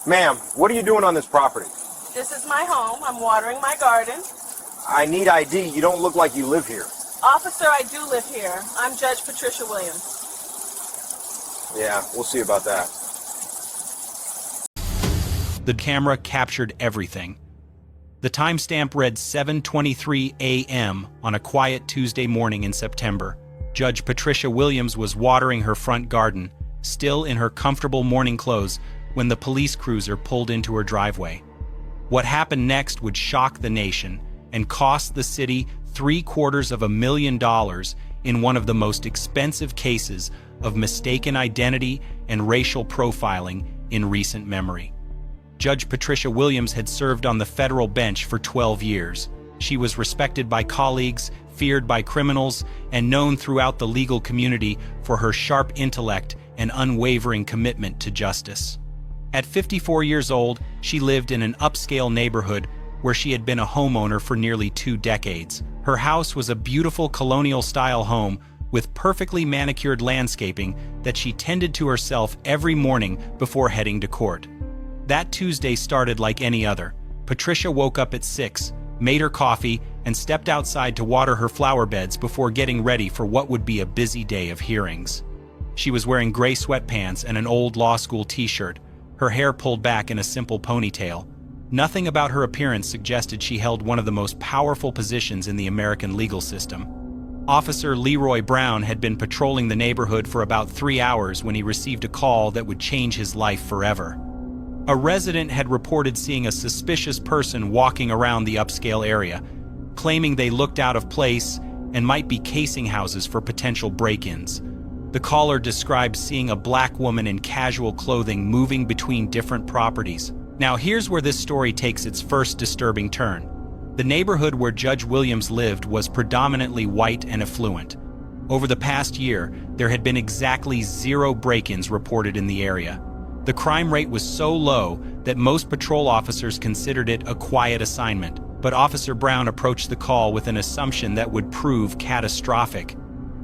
Ma'am, what are you doing on this property? This is my home. I'm watering my garden. I need ID. You don't look like you live here. Officer, I do live here. I'm Judge Patricia Williams. Yeah, we'll see about that. The camera captured everything. The timestamp read 7:23 a.m. on a quiet Tuesday morning in September. Judge Patricia Williams was watering her front garden, still in her comfortable morning clothes, when the police cruiser pulled into her driveway. What happened next would shock the nation and cost the city $750,000 in one of the most expensive cases of mistaken identity and racial profiling in recent memory. Judge Patricia Williams had served on the federal bench for 12 years. She was respected by colleagues, feared by criminals, and known throughout the legal community for her sharp intellect and unwavering commitment to justice. At 54 years old, she lived in an upscale neighborhood where she had been a homeowner for nearly 2 decades. Her house was a beautiful colonial-style home with perfectly manicured landscaping that she tended to herself every morning before heading to court. That Tuesday started like any other. Patricia woke up at 6, made her coffee, and stepped outside to water her flower beds before getting ready for what would be a busy day of hearings. She was wearing gray sweatpants and an old law school t-shirt, her hair pulled back in a simple ponytail. Nothing about her appearance suggested she held one of the most powerful positions in the American legal system. Officer Leroy Brown had been patrolling the neighborhood for about 3 hours when he received a call that would change his life forever. A resident had reported seeing a suspicious person walking around the upscale area, claiming they looked out of place and might be casing houses for potential break-ins. The caller described seeing a black woman in casual clothing moving between different properties. Now here's where this story takes its first disturbing turn. The neighborhood where Judge Williams lived was predominantly white and affluent. Over the past year, there had been exactly 0 break-ins reported in the area. The crime rate was so low that most patrol officers considered it a quiet assignment, but Officer Brown approached the call with an assumption that would prove catastrophic.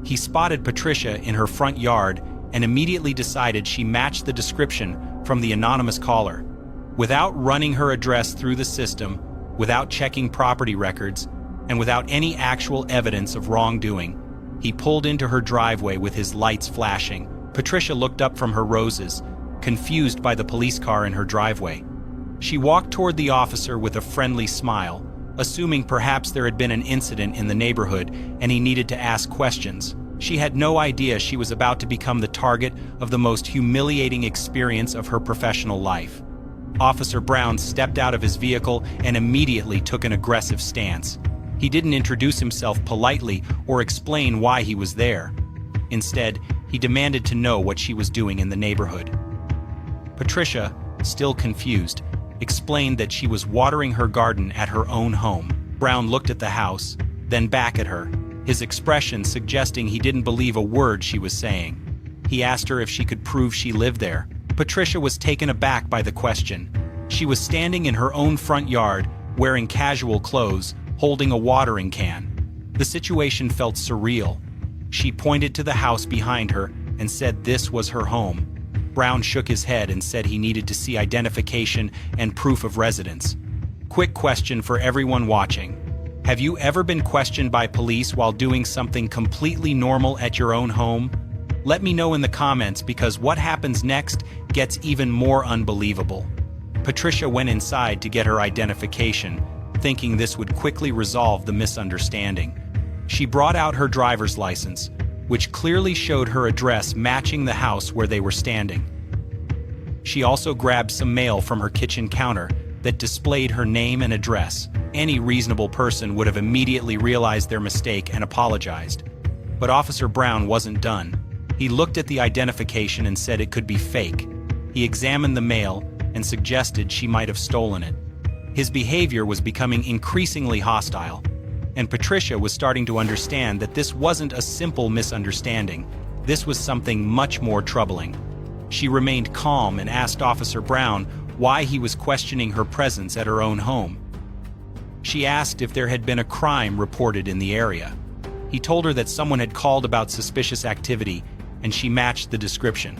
He spotted Patricia in her front yard and immediately decided she matched the description from the anonymous caller. Without running her address through the system, without checking property records, and without any actual evidence of wrongdoing, he pulled into her driveway with his lights flashing. Patricia looked up from her roses, confused by the police car in her driveway. She walked toward the officer with a friendly smile, assuming perhaps there had been an incident in the neighborhood and he needed to ask questions. She had no idea she was about to become the target of the most humiliating experience of her professional life. Officer Brown stepped out of his vehicle and immediately took an aggressive stance. He didn't introduce himself politely or explain why he was there. Instead, he demanded to know what she was doing in the neighborhood. Patricia, still confused, explained that she was watering her garden at her own home. Brown looked at the house, then back at her, his expression suggesting he didn't believe a word she was saying. He asked her if she could prove she lived there. Patricia was taken aback by the question. She was standing in her own front yard, wearing casual clothes, holding a watering can. The situation felt surreal. She pointed to the house behind her and said this was her home. Brown shook his head and said he needed to see identification and proof of residence. Quick question for everyone watching. Have you ever been questioned by police while doing something completely normal at your own home? Let me know in the comments because what happens next gets even more unbelievable. Patricia went inside to get her identification, thinking this would quickly resolve the misunderstanding. She brought out her driver's license, which clearly showed her address matching the house where they were standing. She also grabbed some mail from her kitchen counter that displayed her name and address. Any reasonable person would have immediately realized their mistake and apologized. But Officer Brown wasn't done. He looked at the identification and said it could be fake. He examined the mail and suggested she might have stolen it. His behavior was becoming increasingly hostile, and Patricia was starting to understand that this wasn't a simple misunderstanding. This was something much more troubling. She remained calm and asked Officer Brown why he was questioning her presence at her own home. She asked if there had been a crime reported in the area. He told her that someone had called about suspicious activity, and she matched the description.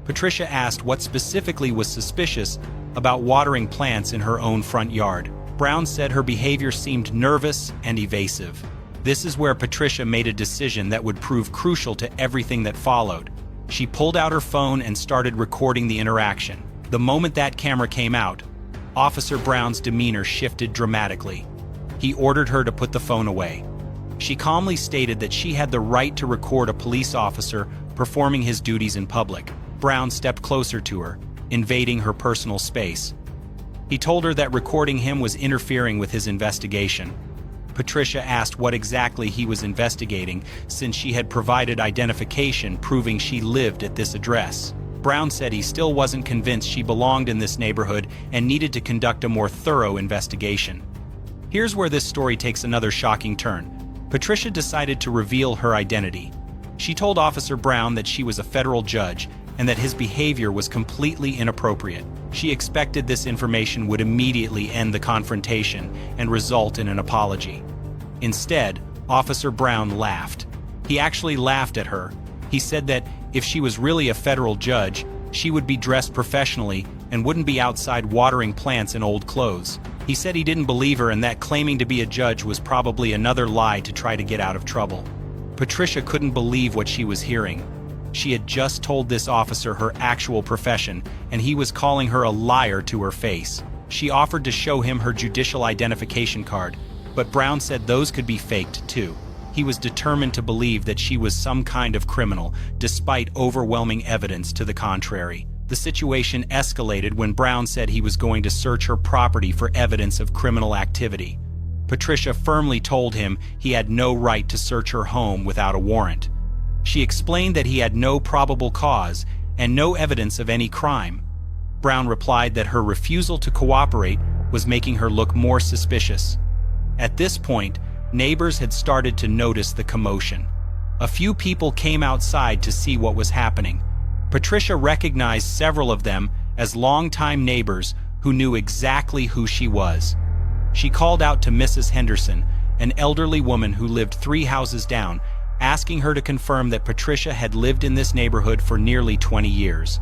Patricia asked what specifically was suspicious about watering plants in her own front yard. Brown said her behavior seemed nervous and evasive. This is where Patricia made a decision that would prove crucial to everything that followed. She pulled out her phone and started recording the interaction. The moment that camera came out, Officer Brown's demeanor shifted dramatically. He ordered her to put the phone away. She calmly stated that she had the right to record a police officer performing his duties in public. Brown stepped closer to her, invading her personal space. He told her that recording him was interfering with his investigation. Patricia asked what exactly he was investigating, since she had provided identification proving she lived at this address. Brown said he still wasn't convinced she belonged in this neighborhood and needed to conduct a more thorough investigation. Here's where this story takes another shocking turn. Patricia decided to reveal her identity. She told Officer Brown that she was a federal judge and that his behavior was completely inappropriate. She expected this information would immediately end the confrontation and result in an apology. Instead, Officer Brown laughed. He actually laughed at her. He said that if she was really a federal judge, she would be dressed professionally and wouldn't be outside watering plants in old clothes. He said he didn't believe her and that claiming to be a judge was probably another lie to try to get out of trouble. Patricia couldn't believe what she was hearing. She had just told this officer her actual profession, and he was calling her a liar to her face. She offered to show him her judicial identification card, but Brown said those could be faked too. He was determined to believe that she was some kind of criminal, despite overwhelming evidence to the contrary. The situation escalated when Brown said he was going to search her property for evidence of criminal activity. Patricia firmly told him he had no right to search her home without a warrant. She explained that he had no probable cause and no evidence of any crime. Brown replied that her refusal to cooperate was making her look more suspicious. At this point, neighbors had started to notice the commotion. A few people came outside to see what was happening. Patricia recognized several of them as longtime neighbors who knew exactly who she was. She called out to Mrs. Henderson, an elderly woman who lived 3 houses down, asking her to confirm that Patricia had lived in this neighborhood for nearly 20 years.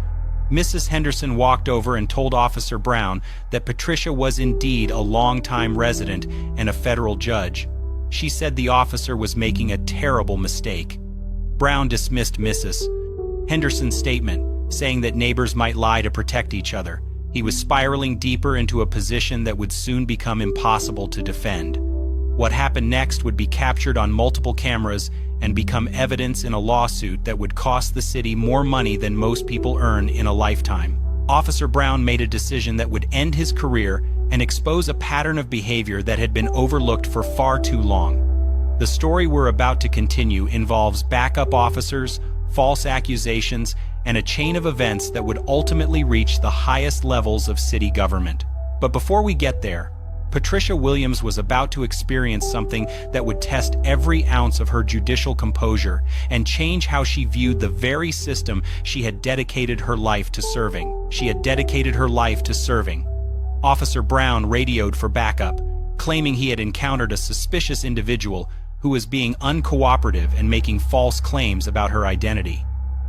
Mrs. Henderson walked over and told Officer Brown that Patricia was indeed a longtime resident and a federal judge. She said the officer was making a terrible mistake. Brown dismissed Mrs. Henderson's statement, saying that neighbors might lie to protect each other. He was spiraling deeper into a position that would soon become impossible to defend. What happened next would be captured on multiple cameras and become evidence in a lawsuit that would cost the city more money than most people earn in a lifetime. Officer Brown made a decision that would end his career and expose a pattern of behavior that had been overlooked for far too long. The story we're about to continue involves backup officers, false accusations, and a chain of events that would ultimately reach the highest levels of city government. But before we get there, Patricia Williams was about to experience something that would test every ounce of her judicial composure and change how she viewed the very system she had dedicated her life to serving. Officer Brown radioed for backup, claiming he had encountered a suspicious individual who was being uncooperative and making false claims about her identity.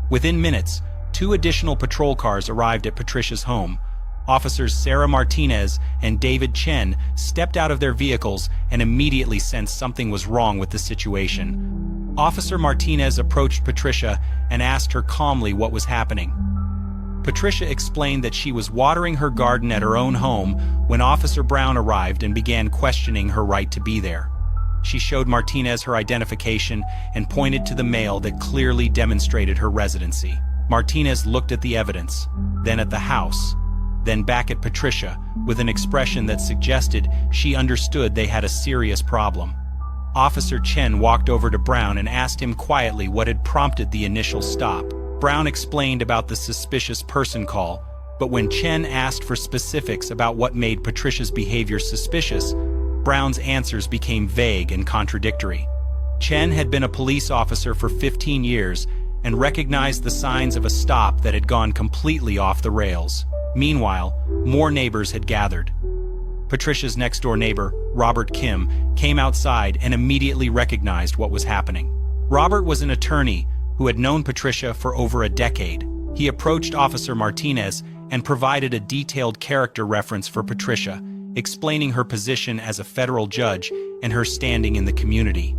Within minutes, 2 additional patrol cars arrived at Patricia's home. Officers Sarah Martinez and David Chen stepped out of their vehicles and immediately sensed something was wrong with the situation. Officer Martinez approached Patricia and asked her calmly what was happening. Patricia explained that she was watering her garden at her own home when Officer Brown arrived and began questioning her right to be there. She showed Martinez her identification and pointed to the mail that clearly demonstrated her residency. Martinez looked at the evidence, then at the house, then back at Patricia with an expression that suggested she understood they had a serious problem. Officer Chen walked over to Brown and asked him quietly what had prompted the initial stop. Brown explained about the suspicious person call, but when Chen asked for specifics about what made Patricia's behavior suspicious, Brown's answers became vague and contradictory. Chen had been a police officer for 15 years and recognized the signs of a stop that had gone completely off the rails. Meanwhile, more neighbors had gathered. Patricia's next-door neighbor, Robert Kim, came outside and immediately recognized what was happening. Robert was an attorney who had known Patricia for over a decade. He approached Officer Martinez and provided a detailed character reference for Patricia, explaining her position as a federal judge and her standing in the community.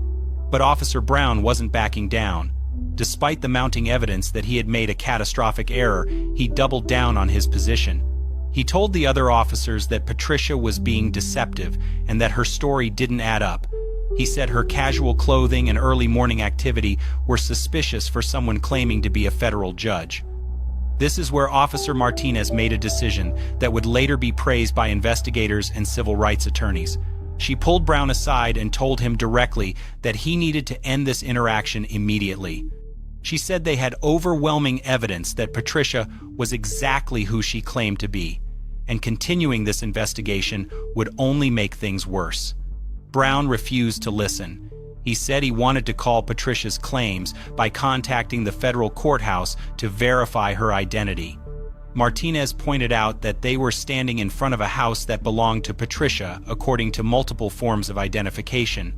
But Officer Brown wasn't backing down. Despite the mounting evidence that he had made a catastrophic error, he doubled down on his position. He told the other officers that Patricia was being deceptive and that her story didn't add up. He said her casual clothing and early morning activity were suspicious for someone claiming to be a federal judge. This is where Officer Martinez made a decision that would later be praised by investigators and civil rights attorneys. She pulled Brown aside and told him directly that he needed to end this interaction immediately. She said they had overwhelming evidence that Patricia was exactly who she claimed to be, and continuing this investigation would only make things worse. Brown refused to listen. He said he wanted to call Patricia's claims by contacting the federal courthouse to verify her identity. Martinez pointed out that they were standing in front of a house that belonged to Patricia according to multiple forms of identification,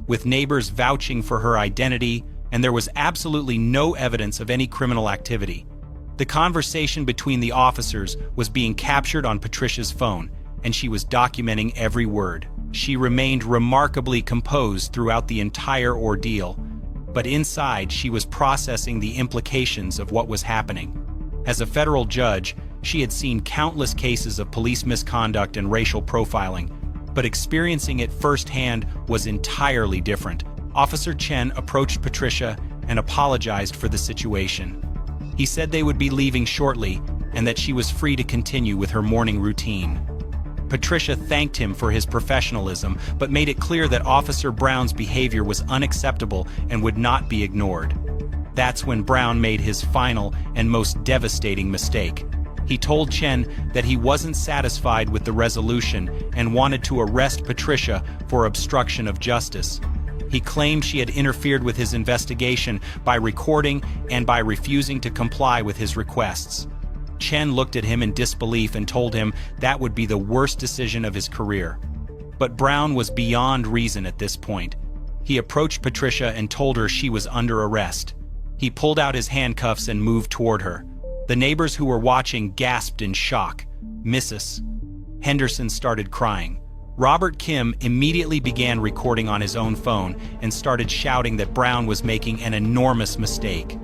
with neighbors vouching for her identity, and there was absolutely no evidence of any criminal activity. The conversation between the officers was being captured on Patricia's phone, and she was documenting every word. She remained remarkably composed throughout the entire ordeal, but inside she was processing the implications of what was happening. As a federal judge, she had seen countless cases of police misconduct and racial profiling, but experiencing it firsthand was entirely different. Officer Chen approached Patricia and apologized for the situation. He said they would be leaving shortly and that she was free to continue with her morning routine. Patricia thanked him for his professionalism, but made it clear that Officer Brown's behavior was unacceptable and would not be ignored. That's when Brown made his final and most devastating mistake. He told Chen that he wasn't satisfied with the resolution and wanted to arrest Patricia for obstruction of justice. He claimed she had interfered with his investigation by recording and by refusing to comply with his requests. Chen looked at him in disbelief and told him that would be the worst decision of his career. But Brown was beyond reason at this point. He approached Patricia and told her she was under arrest. He pulled out his handcuffs and moved toward her. The neighbors who were watching gasped in shock. Mrs. Henderson started crying. Robert Kim immediately began recording on his own phone and started shouting that Brown was making an enormous mistake.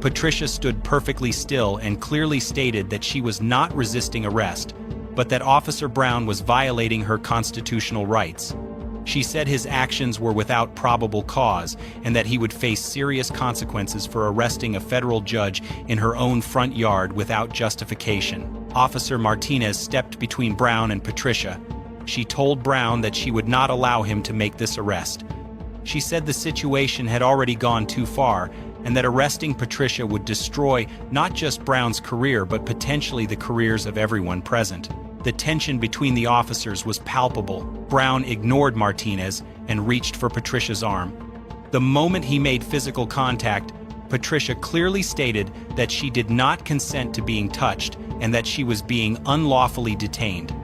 Patricia stood perfectly still and clearly stated that she was not resisting arrest, but that Officer Brown was violating her constitutional rights. She said his actions were without probable cause and that he would face serious consequences for arresting a federal judge in her own front yard without justification. Officer Martinez stepped between Brown and Patricia. She told Brown that she would not allow him to make this arrest. She said the situation had already gone too far and that arresting Patricia would destroy not just Brown's career but potentially the careers of everyone present. The tension between the officers was palpable. Brown ignored Martinez and reached for Patricia's arm. The moment he made physical contact, Patricia clearly stated that she did not consent to being touched and that she was being unlawfully detained.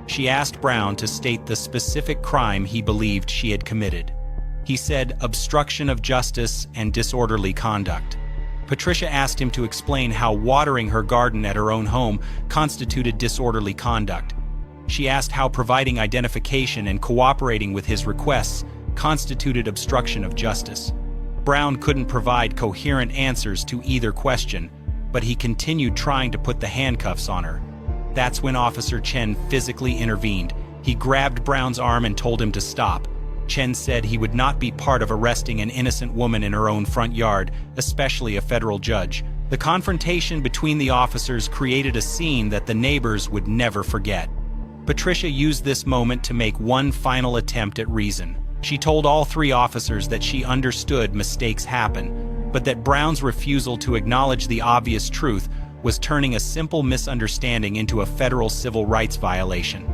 She asked Brown to state the specific crime he believed she had committed. He said obstruction of justice and disorderly conduct. Patricia asked him to explain how watering her garden at her own home constituted disorderly conduct. She asked how providing identification and cooperating with his requests constituted obstruction of justice. Brown couldn't provide coherent answers to either question, but he continued trying to put the handcuffs on her. That's when Officer Chen physically intervened. He grabbed Brown's arm and told him to stop. Chen said he would not be part of arresting an innocent woman in her own front yard, especially a federal judge. The confrontation between the officers created a scene that the neighbors would never forget. Patricia used this moment to make one final attempt at reason. She told all three officers that she understood mistakes happen, but that Brown's refusal to acknowledge the obvious truth was turning a simple misunderstanding into a federal civil rights violation.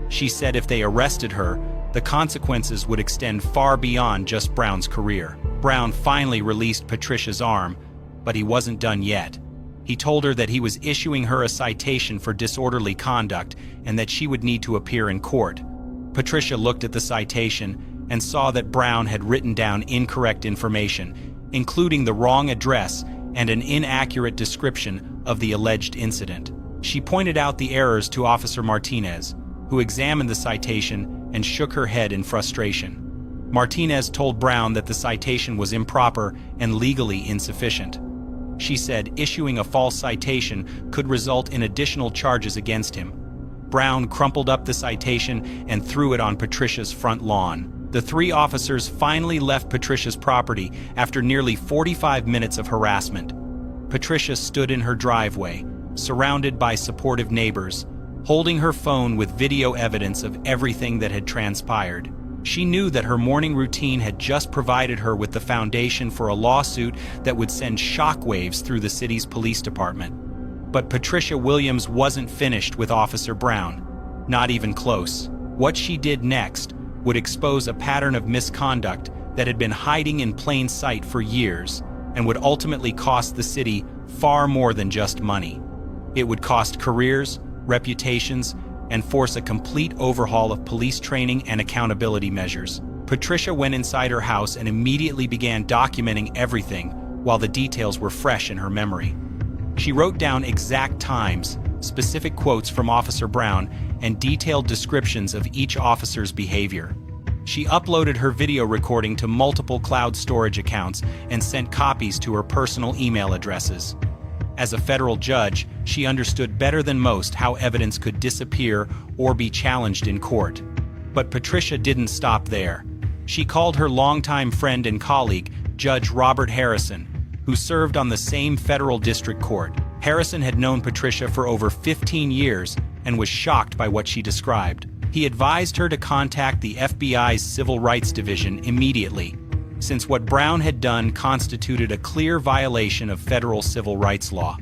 She said if they arrested her, the consequences would extend far beyond just Brown's career. Brown finally released Patricia's arm, but he wasn't done yet. He told her that he was issuing her a citation for disorderly conduct and that she would need to appear in court. Patricia looked at the citation and saw that Brown had written down incorrect information, including the wrong address and an inaccurate description of the alleged incident. She pointed out the errors to Officer Martinez, who examined the citation and shook her head in frustration. Martinez told Brown that the citation was improper and legally insufficient. She said issuing a false citation could result in additional charges against him. Brown crumpled up the citation and threw it on Patricia's front lawn. The three officers finally left Patricia's property after nearly 45 minutes of harassment. Patricia stood in her driveway, surrounded by supportive neighbors, holding her phone with video evidence of everything that had transpired. She knew that her morning routine had just provided her with the foundation for a lawsuit that would send shockwaves through the city's police department. But Patricia Williams wasn't finished with Officer Brown. Not even close. What she did next would expose a pattern of misconduct that had been hiding in plain sight for years and would ultimately cost the city far more than just money. It would cost careers, reputations, and force a complete overhaul of police training and accountability measures. Patricia went inside her house and immediately began documenting everything while the details were fresh in her memory. She wrote down exact times, specific quotes from Officer Brown, and detailed descriptions of each officer's behavior. She uploaded her video recording to multiple cloud storage accounts and sent copies to her personal email addresses. As a federal judge, she understood better than most how evidence could disappear or be challenged in court. But Patricia didn't stop there. She called her longtime friend and colleague, Judge Robert Harrison, who served on the same federal district court. Harrison had known Patricia for over 15 years and was shocked by what she described. He advised her to contact the FBI's Civil Rights Division immediately, since what Brown had done constituted a clear violation of federal civil rights law.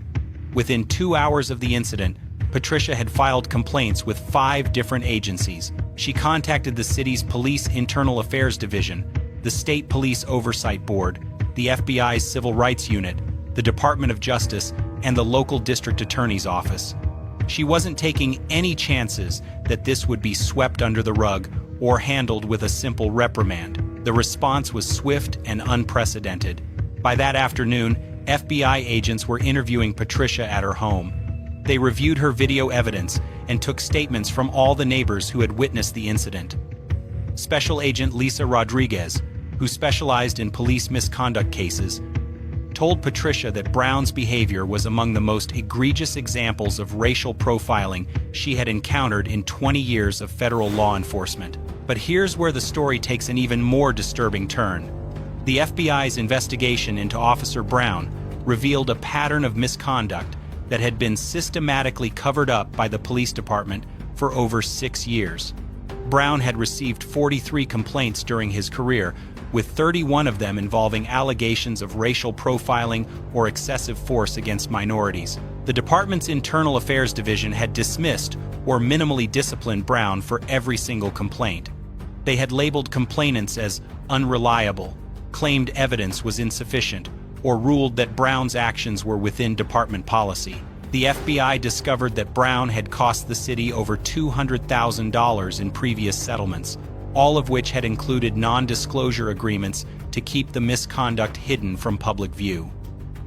Within 2 hours of the incident, Patricia had filed complaints with 5 different agencies. She contacted the city's Police Internal Affairs Division, the State Police Oversight Board, the FBI's Civil Rights Unit, the Department of Justice, and the local district attorney's office. She wasn't taking any chances that this would be swept under the rug or handled with a simple reprimand. The response was swift and unprecedented. By that afternoon, FBI agents were interviewing Patricia at her home. They reviewed her video evidence and took statements from all the neighbors who had witnessed the incident. Special Agent Lisa Rodriguez, who specialized in police misconduct cases, told Patricia that Brown's behavior was among the most egregious examples of racial profiling she had encountered in 20 years of federal law enforcement. But here's where the story takes an even more disturbing turn. The FBI's investigation into Officer Brown revealed a pattern of misconduct that had been systematically covered up by the police department for over 6 years. Brown had received 43 complaints during his career, with 31 of them involving allegations of racial profiling or excessive force against minorities. The department's Internal Affairs Division had dismissed or minimally disciplined Brown for every single complaint. They had labeled complainants as unreliable, claimed evidence was insufficient, or ruled that Brown's actions were within department policy. The FBI discovered that Brown had cost the city over $200,000 in previous settlements, all of which had included non-disclosure agreements to keep the misconduct hidden from public view.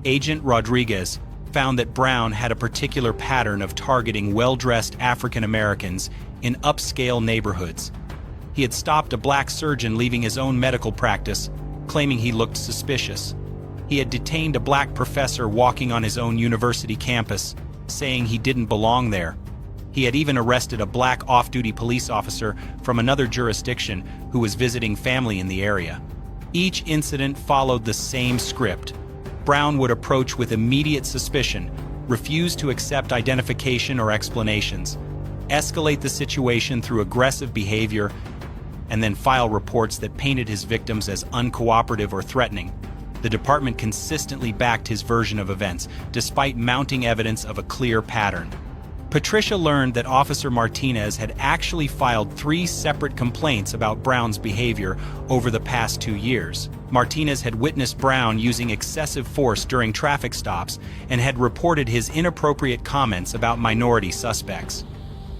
Agent Rodriguez found that Brown had a particular pattern of targeting well-dressed African Americans in upscale neighborhoods. He had stopped a black surgeon leaving his own medical practice, claiming he looked suspicious. He had detained a black professor walking on his own university campus, saying he didn't belong there. He had even arrested a black off-duty police officer from another jurisdiction who was visiting family in the area. Each incident followed the same script. Brown would approach with immediate suspicion, refuse to accept identification or explanations, escalate the situation through aggressive behavior, and then file reports that painted his victims as uncooperative or threatening. The department consistently backed his version of events, despite mounting evidence of a clear pattern. Patricia learned that Officer Martinez had actually filed 3 separate complaints about Brown's behavior over the past 2 years. Martinez had witnessed Brown using excessive force during traffic stops and had reported his inappropriate comments about minority suspects.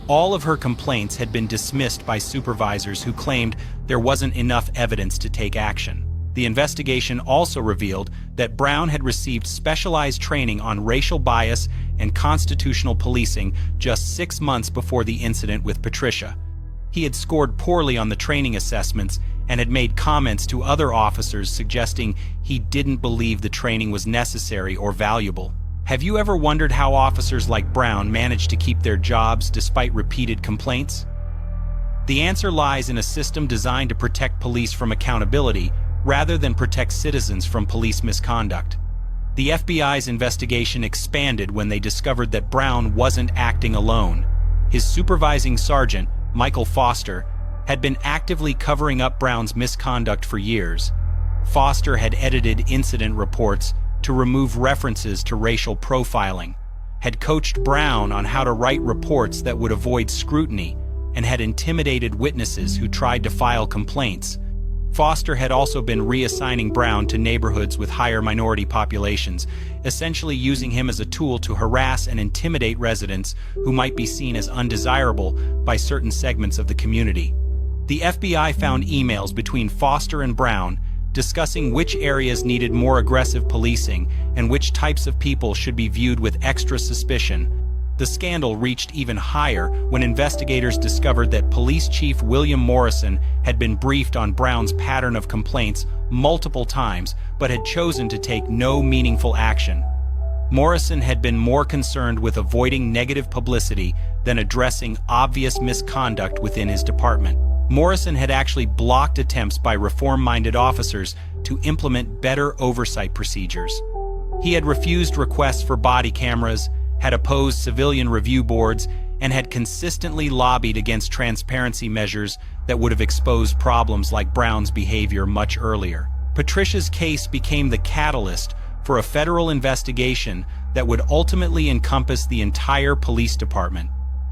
All of her complaints had been dismissed by supervisors who claimed there wasn't enough evidence to take action. The investigation also revealed that Brown had received specialized training on racial bias and constitutional policing just 6 months before the incident with Patricia. He had scored poorly on the training assessments and had made comments to other officers suggesting he didn't believe the training was necessary or valuable. Have you ever wondered how officers like Brown managed to keep their jobs despite repeated complaints? The answer lies in a system designed to protect police from accountability rather than protect citizens from police misconduct. The FBI's investigation expanded when they discovered that Brown wasn't acting alone. His supervising sergeant, Michael Foster, had been actively covering up Brown's misconduct for years. Foster had edited incident reports to remove references to racial profiling, had coached Brown on how to write reports that would avoid scrutiny, and had intimidated witnesses who tried to file complaints. Foster had also been reassigning Brown to neighborhoods with higher minority populations, essentially using him as a tool to harass and intimidate residents who might be seen as undesirable by certain segments of the community. The FBI found emails between Foster and Brown discussing which areas needed more aggressive policing and which types of people should be viewed with extra suspicion. The scandal reached even higher when investigators discovered that Police Chief William Morrison had been briefed on Brown's pattern of complaints multiple times but had chosen to take no meaningful action. Morrison had been more concerned with avoiding negative publicity than addressing obvious misconduct within his department. Morrison had actually blocked attempts by reform-minded officers to implement better oversight procedures. He had refused requests for body cameras, had opposed civilian review boards, and had consistently lobbied against transparency measures that would have exposed problems like Brown's behavior much earlier. Patricia's case became the catalyst for a federal investigation that would ultimately encompass the entire police department.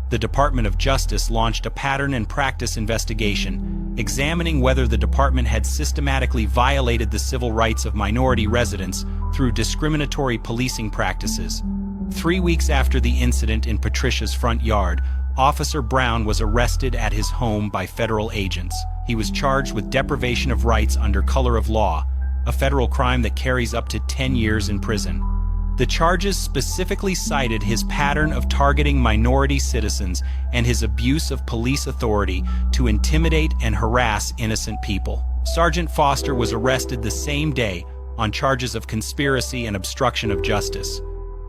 The Department of Justice launched a pattern and practice investigation, examining whether the department had systematically violated the civil rights of minority residents through discriminatory policing practices. 3 weeks after the incident in Patricia's front yard, Officer Brown was arrested at his home by federal agents. He was charged with deprivation of rights under color of law, a federal crime that carries up to 10 years in prison. The charges specifically cited his pattern of targeting minority citizens and his abuse of police authority to intimidate and harass innocent people. Sergeant Foster was arrested the same day on charges of conspiracy and obstruction of justice.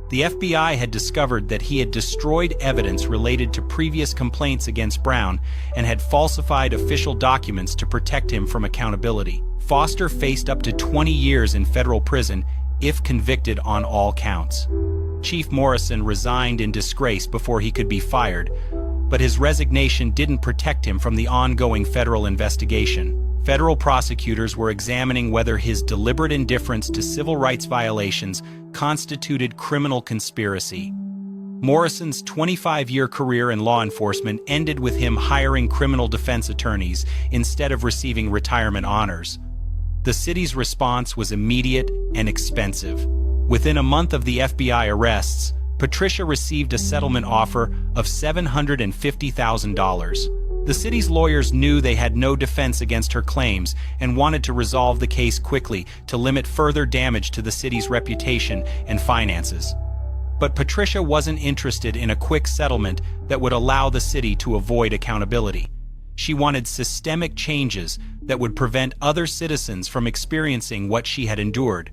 The FBI had discovered that he had destroyed evidence related to previous complaints against Brown and had falsified official documents to protect him from accountability. Foster faced up to 20 years in federal prison if convicted on all counts. Chief Morrison resigned in disgrace before he could be fired, but his resignation didn't protect him from the ongoing federal investigation. Federal prosecutors were examining whether his deliberate indifference to civil rights violations constituted criminal conspiracy. Morrison's 25-year career in law enforcement ended with him hiring criminal defense attorneys instead of receiving retirement honors. The city's response was immediate and expensive. Within a month of the FBI arrests, Patricia received a settlement offer of $750,000. The city's lawyers knew they had no defense against her claims and wanted to resolve the case quickly to limit further damage to the city's reputation and finances. But Patricia wasn't interested in a quick settlement that would allow the city to avoid accountability. She wanted systemic changes that would prevent other citizens from experiencing what she had endured.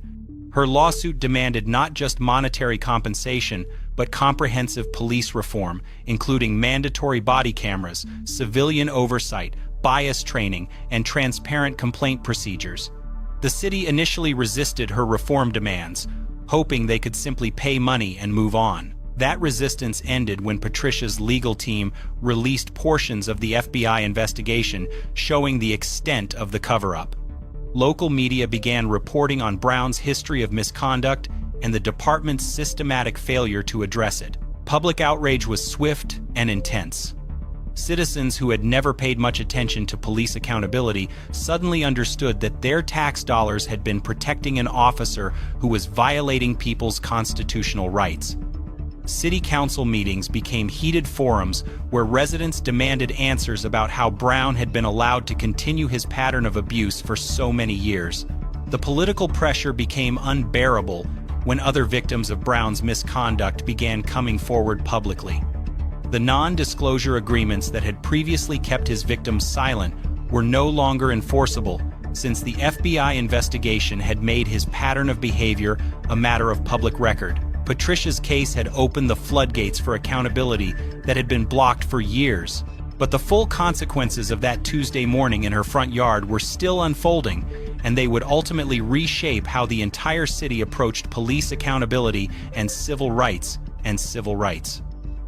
Her lawsuit demanded not just monetary compensation, but comprehensive police reform, including mandatory body cameras, civilian oversight, bias training, and transparent complaint procedures. The city initially resisted her reform demands, hoping they could simply pay money and move on. That resistance ended when Patricia's legal team released portions of the FBI investigation showing the extent of the cover-up. Local media began reporting on Brown's history of misconduct and the department's systematic failure to address it. Public outrage was swift and intense. Citizens who had never paid much attention to police accountability suddenly understood that their tax dollars had been protecting an officer who was violating people's constitutional rights. City council meetings became heated forums where residents demanded answers about how Brown had been allowed to continue his pattern of abuse for so many years. The political pressure became unbearable when other victims of Brown's misconduct began coming forward publicly. The non-disclosure agreements that had previously kept his victims silent were no longer enforceable, since the FBI investigation had made his pattern of behavior a matter of public record. Patricia's case had opened the floodgates for accountability that had been blocked for years. But the full consequences of that Tuesday morning in her front yard were still unfolding, and they would ultimately reshape how the entire city approached police accountability and civil rights.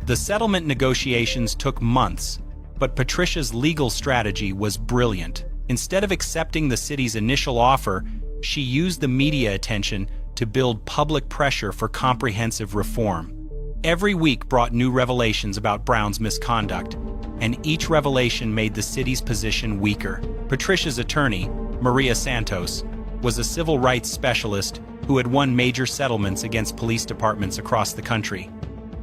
The settlement negotiations took months, but Patricia's legal strategy was brilliant. Instead of accepting the city's initial offer, she used the media attention to build public pressure for comprehensive reform. Every week brought new revelations about Brown's misconduct, and each revelation made the city's position weaker. Patricia's attorney, Maria Santos, was a civil rights specialist who had won major settlements against police departments across the country.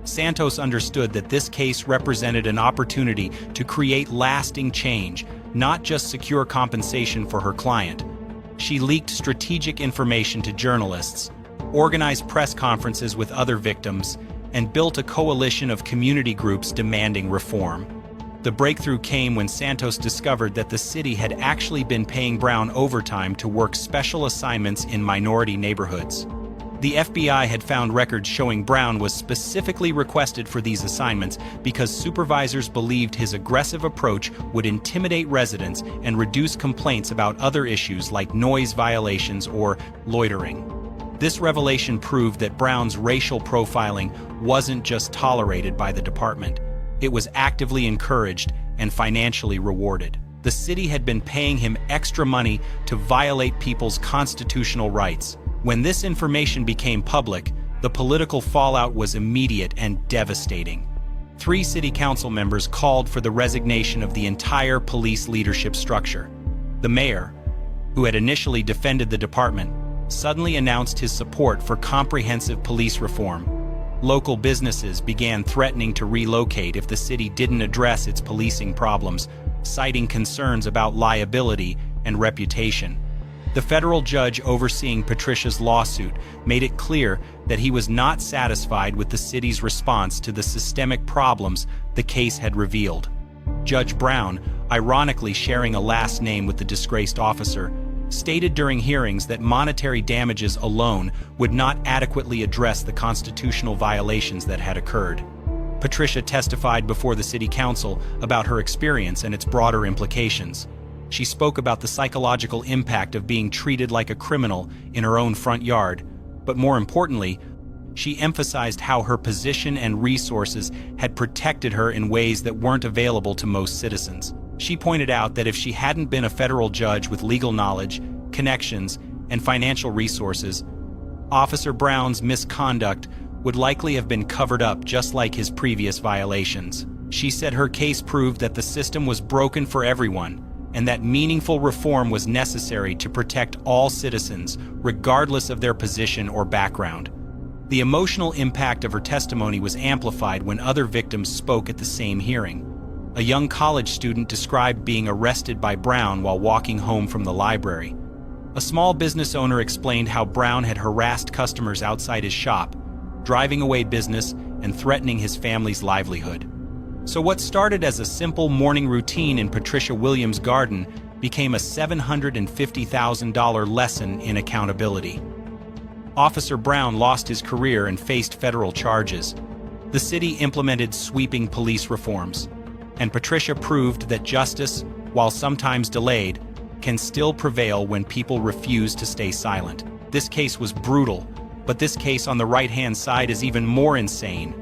Santos understood that this case represented an opportunity to create lasting change, not just secure compensation for her client. She leaked strategic information to journalists, organized press conferences with other victims, and built a coalition of community groups demanding reform. The breakthrough came when Santos discovered that the city had actually been paying Brown overtime to work special assignments in minority neighborhoods. The FBI had found records showing Brown was specifically requested for these assignments because supervisors believed his aggressive approach would intimidate residents and reduce complaints about other issues like noise violations or loitering. This revelation proved that Brown's racial profiling wasn't just tolerated by the department. It was actively encouraged and financially rewarded. The city had been paying him extra money to violate people's constitutional rights. When this information became public, the political fallout was immediate and devastating. 3 city council members called for the resignation of the entire police leadership structure. The mayor, who had initially defended the department, suddenly announced his support for comprehensive police reform. Local businesses began threatening to relocate if the city didn't address its policing problems, citing concerns about liability and reputation. The federal judge overseeing Patricia's lawsuit made it clear that he was not satisfied with the city's response to the systemic problems the case had revealed. Judge Brown, ironically sharing a last name with the disgraced officer, stated during hearings that monetary damages alone would not adequately address the constitutional violations that had occurred. Patricia testified before the city council about her experience and its broader implications. She spoke about the psychological impact of being treated like a criminal in her own front yard, but more importantly, she emphasized how her position and resources had protected her in ways that weren't available to most citizens. She pointed out that if she hadn't been a federal judge with legal knowledge, connections, and financial resources, Officer Brown's misconduct would likely have been covered up just like his previous violations. She said her case proved that the system was broken for everyone, and that meaningful reform was necessary to protect all citizens, regardless of their position or background. The emotional impact of her testimony was amplified when other victims spoke at the same hearing. A young college student described being arrested by Brown while walking home from the library. A small business owner explained how Brown had harassed customers outside his shop, driving away business and threatening his family's livelihood. So what started as a simple morning routine in Patricia Williams' garden became a $750,000 lesson in accountability. Officer Brown lost his career and faced federal charges. The city implemented sweeping police reforms, and Patricia proved that justice, while sometimes delayed, can still prevail when people refuse to stay silent. This case was brutal, but this case on the right-hand side is even more insane.